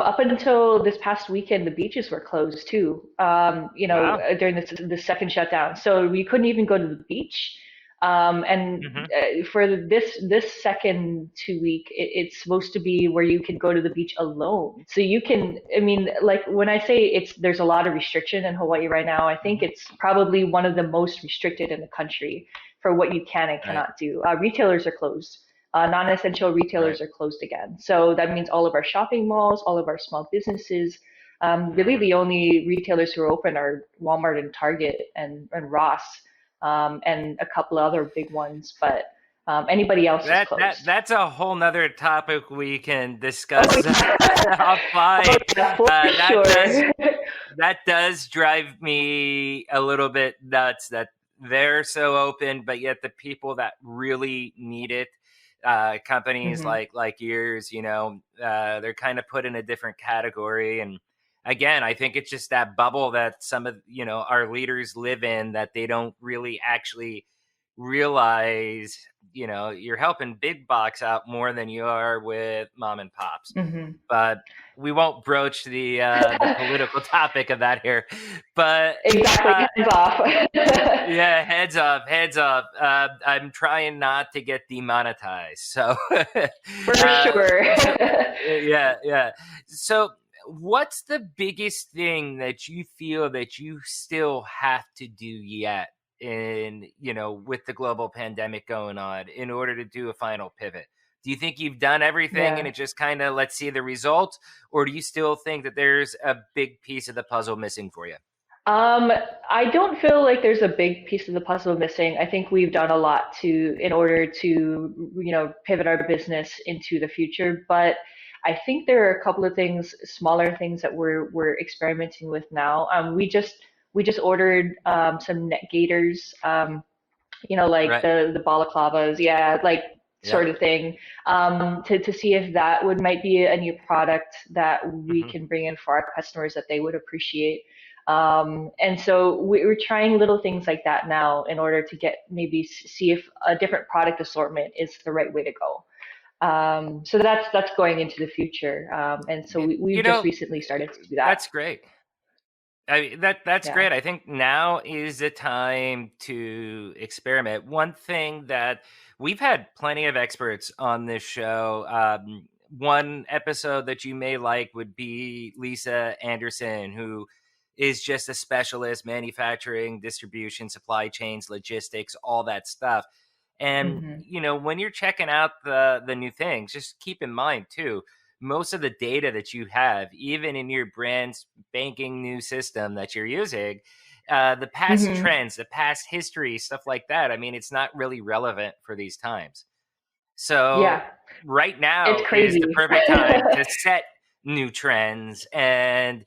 [SPEAKER 3] Up until this past weekend, the beaches were closed too.
[SPEAKER 4] Wow.
[SPEAKER 3] During the second shutdown, so we couldn't even go to the beach. And
[SPEAKER 4] Hmm.
[SPEAKER 3] for this second 2 week, it's supposed to be where you can go to the beach alone. So you can, I mean, like when I say there's a lot of restriction in Hawaii right now, I think
[SPEAKER 4] Hmm.
[SPEAKER 3] it's probably one of the most restricted in the country for what you can and
[SPEAKER 4] Right.
[SPEAKER 3] cannot do. Retailers are closed. Non-essential
[SPEAKER 4] Right.
[SPEAKER 3] retailers are closed again. So that means all of our shopping malls, all of our small businesses, really
[SPEAKER 4] Mm.
[SPEAKER 3] the only retailers who are open are Walmart and Target and Ross, and a couple of other big ones, but anybody else is closed.
[SPEAKER 4] That's a whole nother topic we can
[SPEAKER 3] Oh
[SPEAKER 4] discuss
[SPEAKER 3] yeah, oh
[SPEAKER 4] offline.
[SPEAKER 3] yeah, for
[SPEAKER 4] That does
[SPEAKER 3] sure.
[SPEAKER 4] that does drive me a little bit nuts that they're so open, but yet the people that really need it, companies
[SPEAKER 3] Hmm.
[SPEAKER 4] like yours, they're kind of put in a different category. And again, I think it's just that bubble that some of our leaders live in, that they don't really actually realize. You're helping big box out more than you are with mom and pops.
[SPEAKER 3] Hmm.
[SPEAKER 4] But we won't broach the political topic of that here. But
[SPEAKER 3] Exactly,
[SPEAKER 4] uh,
[SPEAKER 3] hands off.
[SPEAKER 4] yeah, heads up, heads up. I'm trying not to get demonetized. So,
[SPEAKER 3] For
[SPEAKER 4] uh,
[SPEAKER 3] sure.
[SPEAKER 4] yeah, yeah. So, what's the biggest thing that you feel that you still have to do yet in, with the global pandemic going on in order to do a final pivot? Do you think you've done everything and
[SPEAKER 3] Yeah.
[SPEAKER 4] it just kind of let's see the results? Or do you still think that there's a big piece of the puzzle missing for you?
[SPEAKER 3] Um, I don't feel like there's a big piece of the puzzle missing. I think we've done a lot in order to, pivot our business into the future. But I think there are a couple of things, smaller things that we're experimenting with now. We just ordered some net gaiters, like
[SPEAKER 4] Right.
[SPEAKER 3] the balaclavas, yeah, like
[SPEAKER 4] Yep.
[SPEAKER 3] sort of thing, to see if that would might be a new product that we
[SPEAKER 4] Hmm.
[SPEAKER 3] can bring in for our customers that they would appreciate. And so we're trying little things like that now in order to get maybe see if a different product assortment is the right way to go. So that's going into the future. And so we've
[SPEAKER 4] You
[SPEAKER 3] just
[SPEAKER 4] know,
[SPEAKER 3] recently started to do that.
[SPEAKER 4] that's great. That's
[SPEAKER 3] Yeah.
[SPEAKER 4] great. I think now is the time to experiment. One thing that we've had plenty of experts on this show. One episode that you may like would be Lisa Anderson, who is just a specialist manufacturing, distribution, supply chains, logistics, all that stuff. And
[SPEAKER 3] Hmm.
[SPEAKER 4] when you're checking out the new things, just keep in mind too, most of the data that you have, even in your brand's banking new system that you're using, the past
[SPEAKER 3] Hmm.
[SPEAKER 4] trends, the past history, stuff like that. I mean, it's not really relevant for these times. So
[SPEAKER 3] Yeah,
[SPEAKER 4] right
[SPEAKER 3] it's
[SPEAKER 4] now is the
[SPEAKER 3] crazy.
[SPEAKER 4] perfect time to set new trends and,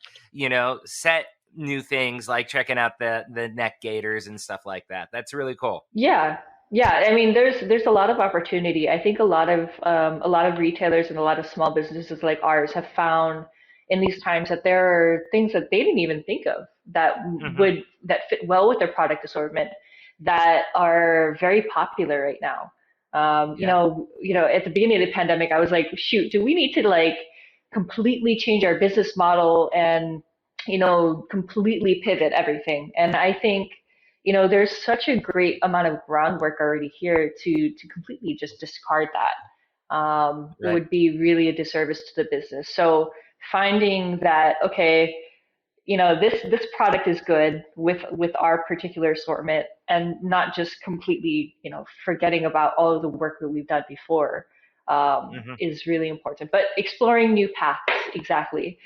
[SPEAKER 4] set new things like checking out the neck gaiters and stuff like that. That's really cool.
[SPEAKER 3] Yeah, yeah. I mean, there's a lot of opportunity. I think a lot of retailers and a lot of small businesses like ours have found in these times that there are things that they didn't even think of that
[SPEAKER 4] Hmm.
[SPEAKER 3] that fit well with their product assortment that are very popular right now.
[SPEAKER 4] Yeah.
[SPEAKER 3] At the beginning of the pandemic, I was like, shoot, do we need to like completely change our business model and completely pivot everything? And I think there's such a great amount of groundwork already here to completely just discard that.
[SPEAKER 4] Right.
[SPEAKER 3] Would be really a disservice to the business. So finding that, okay, this product is good with our particular assortment, and not just completely, forgetting about all of the work that we've done before,
[SPEAKER 4] Hmm.
[SPEAKER 3] is really important. But exploring new paths, exactly,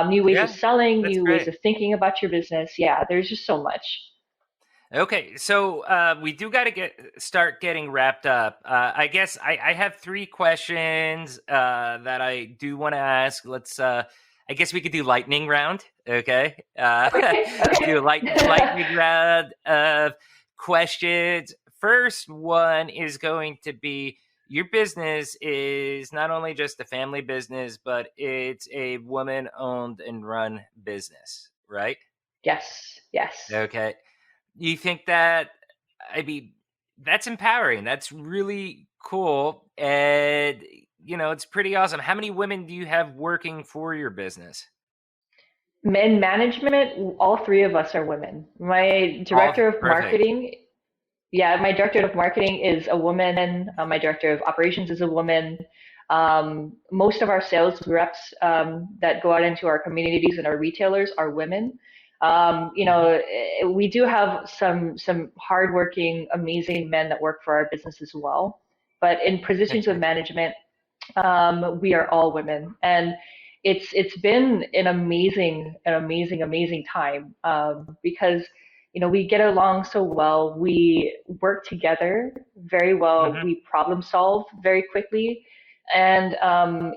[SPEAKER 3] new ways of
[SPEAKER 4] Yeah,
[SPEAKER 3] selling,
[SPEAKER 4] that's
[SPEAKER 3] new ways
[SPEAKER 4] great.
[SPEAKER 3] of thinking about your business. Yeah, there's just so much.
[SPEAKER 4] Okay, so we do got to start getting wrapped up. I guess I have three questions that I do want to ask. I guess we could do lightning round. Okay,
[SPEAKER 3] Okay,
[SPEAKER 4] do a
[SPEAKER 3] okay.
[SPEAKER 4] lightning round of questions. First one is going to be: your business is not only just a family business, but it's a woman-owned and run business, right?
[SPEAKER 3] Yes, yes.
[SPEAKER 4] Okay. You think that, I mean, that's empowering. That's really cool. And, it's pretty awesome. How many women do you have working for your business?
[SPEAKER 3] In management, all three of us are women. My
[SPEAKER 4] All
[SPEAKER 3] director of
[SPEAKER 4] perfect.
[SPEAKER 3] marketing, yeah, my director of marketing is a woman. My director of operations is a woman. Most of our sales reps that go out into our communities and our retailers are women.
[SPEAKER 4] Hmm.
[SPEAKER 3] We do have some hardworking, amazing men that work for our business as well. But in positions of management, we are all women, and it's been an amazing time, because we get along so well. We work together very well.
[SPEAKER 4] Hmm.
[SPEAKER 3] We problem solve very quickly, and I'm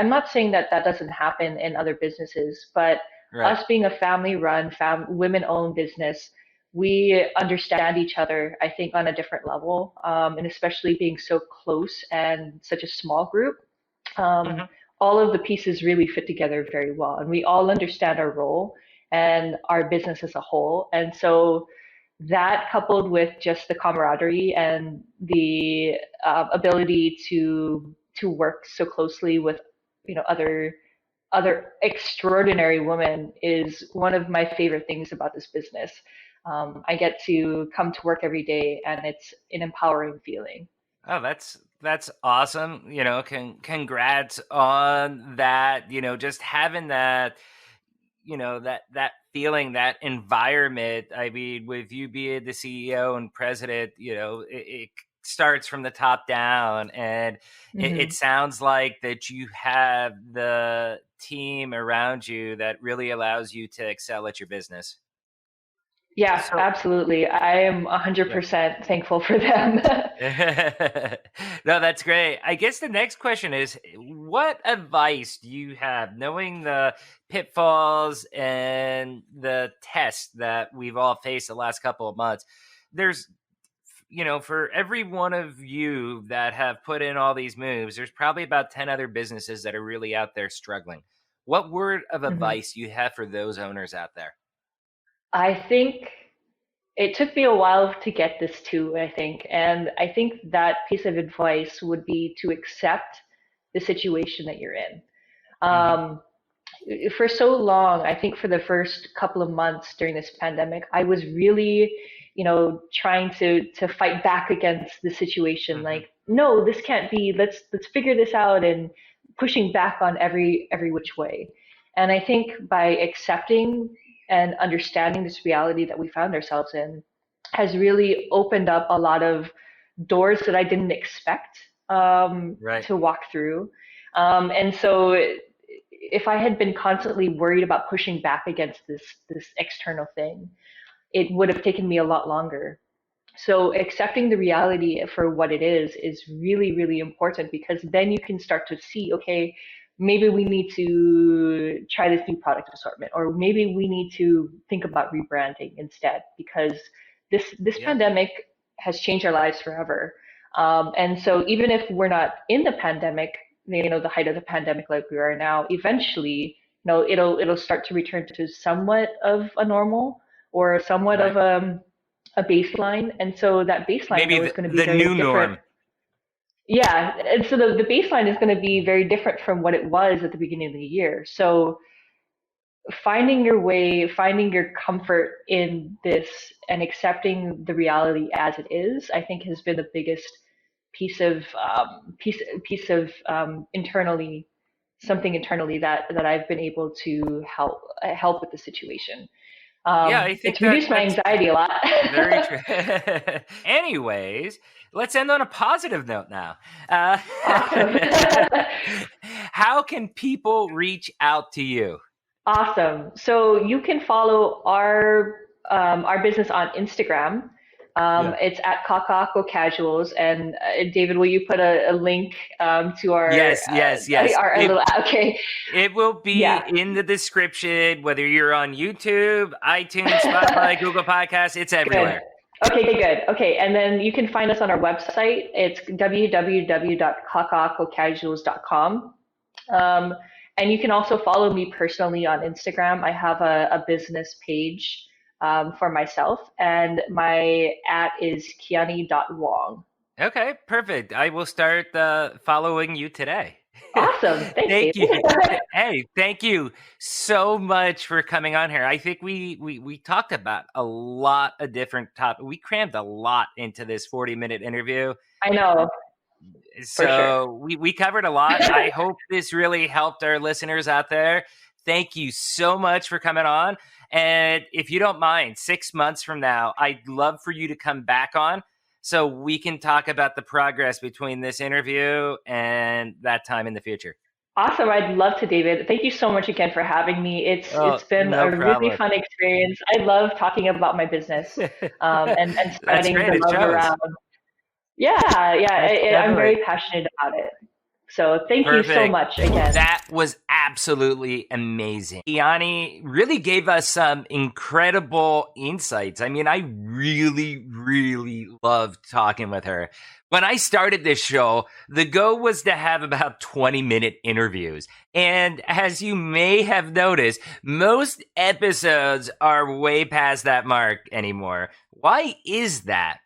[SPEAKER 3] not saying that that doesn't happen in other businesses, but
[SPEAKER 4] Right.
[SPEAKER 3] us being a family-run, women-owned business, we understand each other, I think, on a different level, and especially being so close and such a small group, um,
[SPEAKER 4] Hmm.
[SPEAKER 3] all of the pieces really fit together very well, and we all understand our role and our business as a whole. And so that, coupled with just the camaraderie and the ability to work so closely with other extraordinary women, is one of my favorite things about this business. I get to come to work every day, and it's an empowering feeling.
[SPEAKER 4] Oh, that's awesome. Congrats on that. Just having that, that feeling, that environment. I mean, with you being the CEO and president, it starts from the top down, and it
[SPEAKER 3] Hmm.
[SPEAKER 4] sounds like that you have the team around you that really allows you to excel at your business.
[SPEAKER 3] Yeah,
[SPEAKER 4] So,
[SPEAKER 3] absolutely. I am
[SPEAKER 4] yeah.
[SPEAKER 3] 100% thankful for them.
[SPEAKER 4] No, that's great. I guess the next question is, what advice do you have, knowing the pitfalls and the tests that we've all faced the last couple of months? There's, for every one of you that have put in all these moves, there's probably about 10 other businesses that are really out there struggling. What word of
[SPEAKER 3] Mhm.
[SPEAKER 4] advice do you have for those owners out there?
[SPEAKER 3] I think it took me a while to get this too, I think. And I think that piece of advice would be to accept the situation that you're in.
[SPEAKER 4] Hmm.
[SPEAKER 3] Um, for so long, I think for the first couple of months during this pandemic, I was really, trying to fight back against the situation.
[SPEAKER 4] Hmm.
[SPEAKER 3] Like, no, this can't be. Let's figure this out, and pushing back on every which way. And I think by accepting and understanding this reality that we found ourselves in has really opened up a lot of doors that I didn't expect,
[SPEAKER 4] Right.
[SPEAKER 3] to walk through. And so if I had been constantly worried about pushing back against this external thing, it would have taken me a lot longer. So accepting the reality for what it is really, really important, because then you can start to see, okay, maybe we need to try this new product assortment, or maybe we need to think about rebranding instead, because this
[SPEAKER 4] Yeah.
[SPEAKER 3] pandemic has changed our lives forever. And so even if we're not in the pandemic, the height of the pandemic like we are now, eventually, it'll start to return to somewhat of a normal, or somewhat
[SPEAKER 4] Right.
[SPEAKER 3] of a baseline. And so that baseline,
[SPEAKER 4] Maybe
[SPEAKER 3] is going to be
[SPEAKER 4] the
[SPEAKER 3] very
[SPEAKER 4] new
[SPEAKER 3] different.
[SPEAKER 4] norm.
[SPEAKER 3] Yeah, and so the baseline is going to be very different from what it was at the beginning of the year. So finding your way, finding your comfort in this, and accepting the reality as it is, I think has been the biggest piece of internally, something internally that I've been able to help with the situation.
[SPEAKER 4] Yeah, I think
[SPEAKER 3] It's reduced my
[SPEAKER 4] that's
[SPEAKER 3] anxiety a lot.
[SPEAKER 4] very true. Anyways, let's end on a positive note now. Uh,
[SPEAKER 3] Awesome.
[SPEAKER 4] how can people reach out to you?
[SPEAKER 3] Awesome. So you can follow our business on Instagram.
[SPEAKER 4] Yeah.
[SPEAKER 3] It's at Kaka'ako Casuals. And David, will you put a link to
[SPEAKER 4] Yes, yes, yes.
[SPEAKER 3] our little okay?
[SPEAKER 4] It will be
[SPEAKER 3] Yeah.
[SPEAKER 4] in the description, whether you're on YouTube, iTunes, Spotify, Google Podcasts, it's
[SPEAKER 3] Good.
[SPEAKER 4] everywhere.
[SPEAKER 3] Okay, good. Okay, and then you can find us on our website. It's www.kaka'akocasuals.com. Um, and you can also follow me personally on Instagram. I have a business page for myself, and my @ is Kiani.Wong.
[SPEAKER 4] Okay, perfect. I will start following you today.
[SPEAKER 3] Awesome. Thanks,
[SPEAKER 4] Thank you.
[SPEAKER 3] David.
[SPEAKER 4] Hey, thank you so much for coming on here. I think we talked about a lot of different topics. We crammed a lot into this 40-minute interview.
[SPEAKER 3] I know, for sure.
[SPEAKER 4] So we covered a lot. I hope this really helped our listeners out there. Thank you so much for coming on. And if you don't mind, 6 months from now, I'd love for you to come back on so we can talk about the progress between this interview and that time in the future.
[SPEAKER 3] Awesome. I'd love to, David. Thank you so much again for having me.
[SPEAKER 4] Oh,
[SPEAKER 3] It's been
[SPEAKER 4] no
[SPEAKER 3] a really
[SPEAKER 4] problem.
[SPEAKER 3] fun experience. I love talking about my business, and
[SPEAKER 4] That's
[SPEAKER 3] spreading
[SPEAKER 4] great.
[SPEAKER 3] the
[SPEAKER 4] It
[SPEAKER 3] love
[SPEAKER 4] shows.
[SPEAKER 3] around. Yeah,
[SPEAKER 4] That's
[SPEAKER 3] I'm
[SPEAKER 4] definitely
[SPEAKER 3] very passionate about it. So thank you so
[SPEAKER 4] perfect.
[SPEAKER 3] much again.
[SPEAKER 4] That was absolutely amazing. Kiani really gave us some incredible insights. I mean, I really, really loved talking with her. When I started this show, the goal was to have about 20-minute interviews. And as you may have noticed, most episodes are way past that mark anymore. Why is that?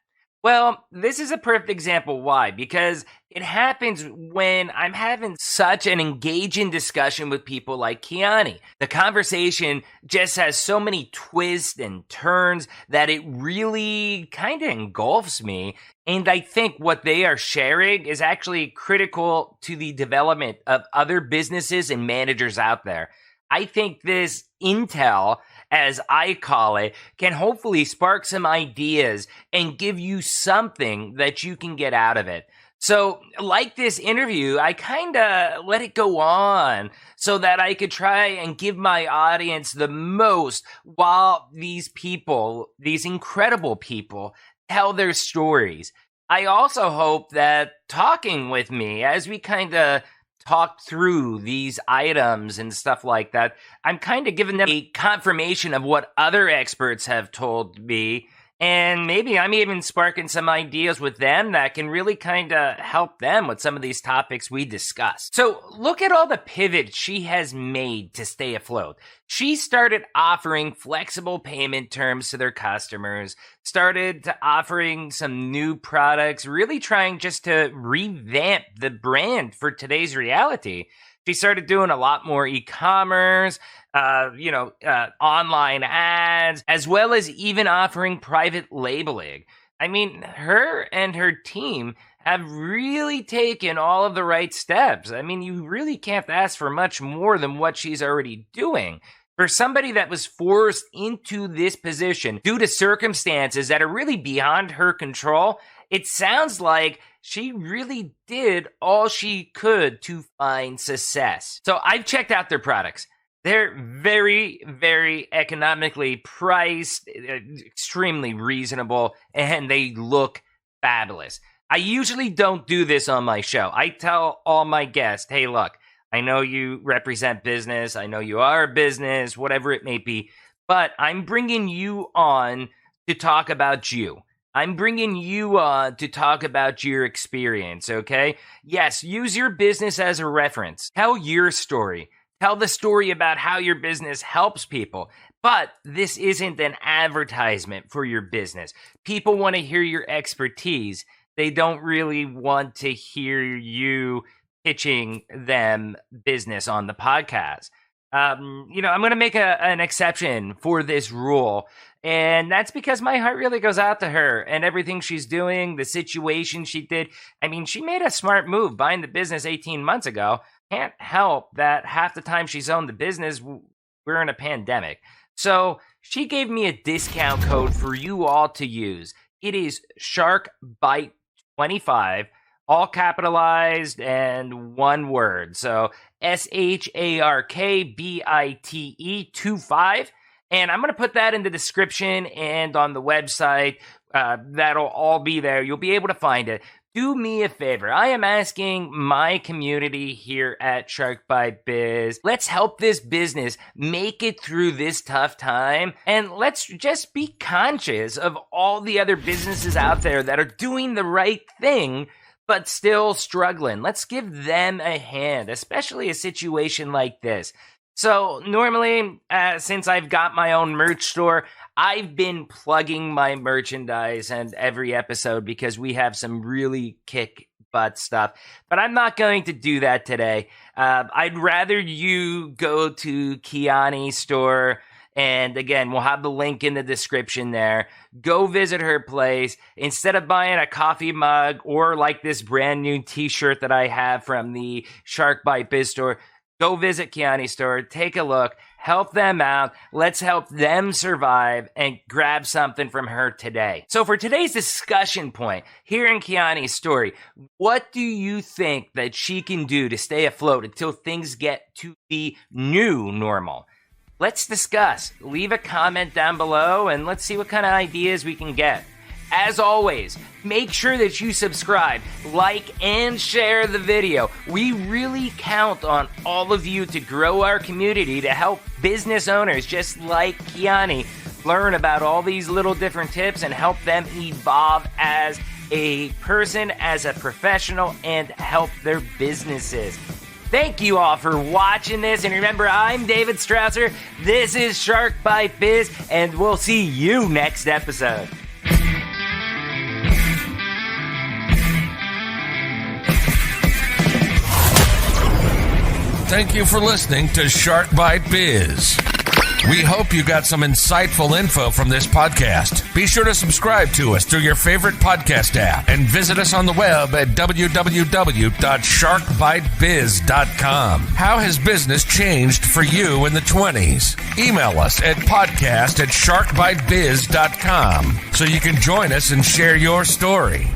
[SPEAKER 4] Well, this is a perfect example why, because it happens when I'm having such an engaging discussion with people like Kiani. The conversation just has so many twists and turns that it really kind of engulfs me. And I think what they are sharing is actually critical to the development of other businesses and managers out there. I think this intel, as I call it, can hopefully spark some ideas and give you something that you can get out of it. So, like this interview, I kind of let it go on so that I could try and give my audience the most while these people, these incredible people, tell their stories. I also hope that talking with me as we kind of talk through these items and stuff like that, I'm kind of giving them a confirmation of what other experts have told me. And maybe I'm even sparking some ideas with them that can really kind of help them with some of these topics we discussed. So look at all the pivots she has made to stay afloat. She started offering flexible payment terms to their customers, started to offering some new products, really trying just to revamp the brand for today's reality. She started doing a lot more e-commerce, online ads, as well as even offering private labeling. I mean, her and her team have really taken all of the right steps. I mean, you really can't ask for much more than what she's already doing. For somebody that was forced into this position due to circumstances that are really beyond her control, it sounds like she really did all she could to find success. So I've checked out their products. They're very, very economically priced, extremely reasonable, and they look fabulous. I usually don't do this on my show. I tell all my guests, hey, look, I know you represent business. I know you are a business, whatever it may be, but I'm bringing you on to talk about you. I'm bringing you on to talk about your experience, okay? Yes, use your business as a reference. Tell your story. Tell the story about how your business helps people. But this isn't an advertisement for your business. People want to hear your expertise. They don't really want to hear you pitching them business on the podcast. I'm going to make an exception for this rule. And that's because my heart really goes out to her and everything she's doing, the situation she did. I mean, she made a smart move buying the business 18 months ago. Can't help that half the time she's owned the business, we're in a pandemic. So she gave me a discount code for you all to use. It is SharkBite25, all capitalized and one word. So SharkBite 25. And I'm going to put that in the description and on the website. That'll all be there. You'll be able to find it. Do me a favor. I am asking my community here at Shark Bite Biz. Let's help this business make it through this tough time. And let's just be conscious of all the other businesses out there that are doing the right thing, but still struggling. Let's give them a hand, especially a situation like this. So normally, since I've got my own merch store, I've been plugging my merchandise and every episode because we have some really kick-butt stuff. But I'm not going to do that today. I'd rather you go to Kiani's store. And again, we'll have the link in the description there. Go visit her place. Instead of buying a coffee mug or like this brand new t-shirt that I have from the Shark Bite Biz store, go visit Kiani's store, take a look, help them out. Let's help them survive and grab something from her today. So for today's discussion point, hearing Kiani's story, what do you think that she can do to stay afloat until things get to the new normal? Let's discuss. Leave a comment down below and let's see what kind of ideas we can get. As always, make sure that you subscribe, like, and share the video. We really count on all of you to grow our community, to help business owners just like Kiani learn about all these little different tips and help them evolve as a person, as a professional, and help their businesses. Thank you all for watching this, and remember, I'm David Strausser, this is Shark Bite Biz, and we'll see you next episode.
[SPEAKER 1] Thank you for listening to Shark Bite Biz. We hope you got some insightful info from this podcast. Be sure to subscribe to us through your favorite podcast app and visit us on the web at www.sharkbitebiz.com. How has business changed for you in the 20s? Email us at podcast@sharkbitebiz.com so you can join us and share your story.